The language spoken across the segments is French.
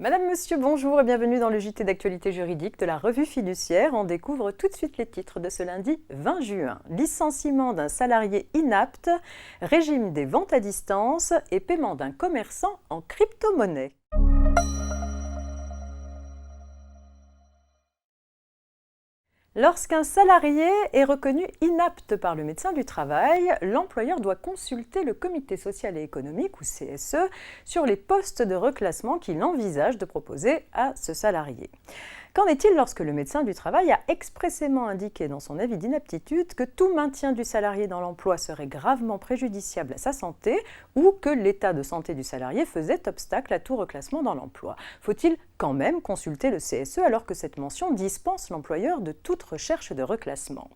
Madame, Monsieur, bonjour et bienvenue dans le JT d'actualité juridique de la Revue Fiduciaire. On découvre tout de suite les titres de ce lundi 20 juin. Licenciement d'un salarié inapte, régime des ventes à distance et paiement d'un commerçant en crypto-monnaie. Lorsqu'un salarié est reconnu inapte par le médecin du travail, l'employeur doit consulter le comité social et économique, ou CSE, sur les postes de reclassement qu'il envisage de proposer à ce salarié. Qu'en est-il lorsque le médecin du travail a expressément indiqué dans son avis d'inaptitude que tout maintien du salarié dans l'emploi serait gravement préjudiciable à sa santé ou que l'état de santé du salarié faisait obstacle à tout reclassement dans l'emploi? Faut-il quand même consulter le CSE alors que cette mention dispense l'employeur de toute recherche de reclassement?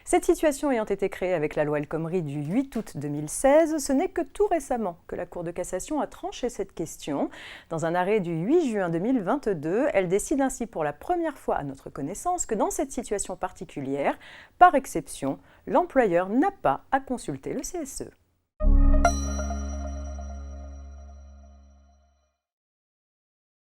Cette situation ayant été créée avec la loi El Khomri du 8 août 2016, ce n'est que tout récemment que la Cour de cassation a tranché cette question. Dans un arrêt du 8 juin 2022, elle décide ainsi pour la première fois à notre connaissance que dans cette situation particulière, par exception, l'employeur n'a pas à consulter le CSE.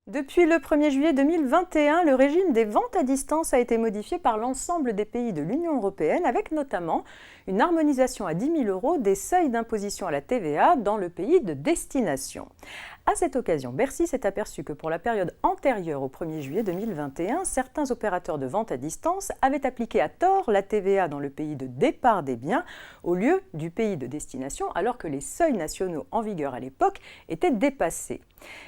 Depuis le 1er juillet 2021, le régime des ventes à distance a été modifié par l'ensemble des pays de l'Union européenne, avec notamment une harmonisation à 10 000 € des seuils d'imposition à la TVA dans le pays de destination. À cette occasion, Bercy s'est aperçu que pour la période antérieure au 1er juillet 2021, certains opérateurs de vente à distance avaient appliqué à tort la TVA dans le pays de départ des biens au lieu du pays de destination, alors que les seuils nationaux en vigueur à l'époque étaient dépassés.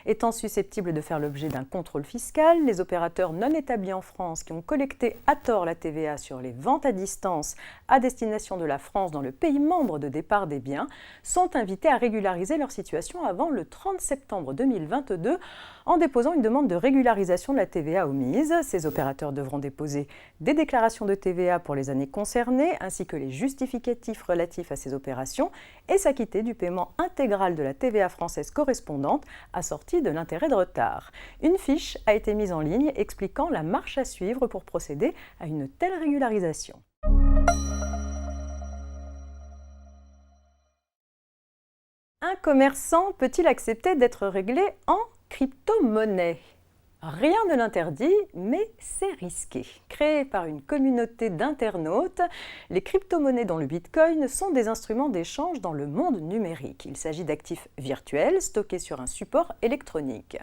Étant susceptibles de faire l'objet d'un contrôle fiscal, les opérateurs non établis en France qui ont collecté à tort la TVA sur les ventes à distance à destination de la France dans le pays membre de départ des biens sont invités à régulariser leur situation avant le 30 septembre 2022 en déposant une demande de régularisation de la TVA omise. Ces opérateurs devront déposer des déclarations de TVA pour les années concernées ainsi que les justificatifs relatifs à ces opérations et s'acquitter du paiement intégral de la TVA française correspondante assortie de l'intérêt de retard. Une fiche a été mise en ligne expliquant la marche à suivre pour procéder à une telle régularisation. Un commerçant peut-il accepter d'être réglé en crypto-monnaie? Rien ne l'interdit, mais c'est risqué. Créées par une communauté d'internautes, les crypto-monnaies dont le Bitcoin sont des instruments d'échange dans le monde numérique. Il s'agit d'actifs virtuels stockés sur un support électronique.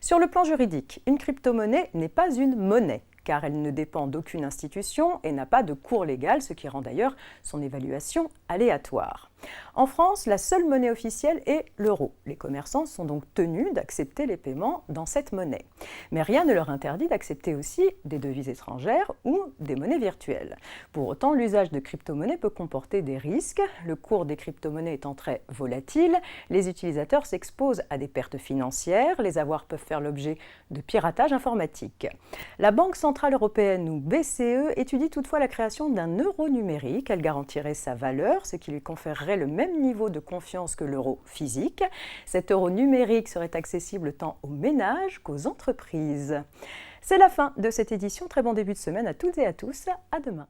Sur le plan juridique, une crypto-monnaie n'est pas une monnaie, car elle ne dépend d'aucune institution et n'a pas de cours légal, ce qui rend d'ailleurs son évaluation aléatoire. En France, la seule monnaie officielle est l'euro. Les commerçants sont donc tenus d'accepter les paiements dans cette monnaie. Mais rien ne leur interdit d'accepter aussi des devises étrangères ou des monnaies virtuelles. Pour autant, l'usage de crypto-monnaies peut comporter des risques. Le cours des crypto-monnaies étant très volatile, les utilisateurs s'exposent à des pertes financières, les avoirs peuvent faire l'objet de piratage informatique. La Banque centrale européenne ou BCE étudie toutefois la création d'un euro numérique. Elle garantirait sa valeur, ce qui lui conférerait le même niveau de confiance que l'euro physique. Cet euro numérique serait accessible tant aux ménages qu'aux entreprises. C'est la fin de cette édition. Très bon début de semaine à toutes et à tous. À demain.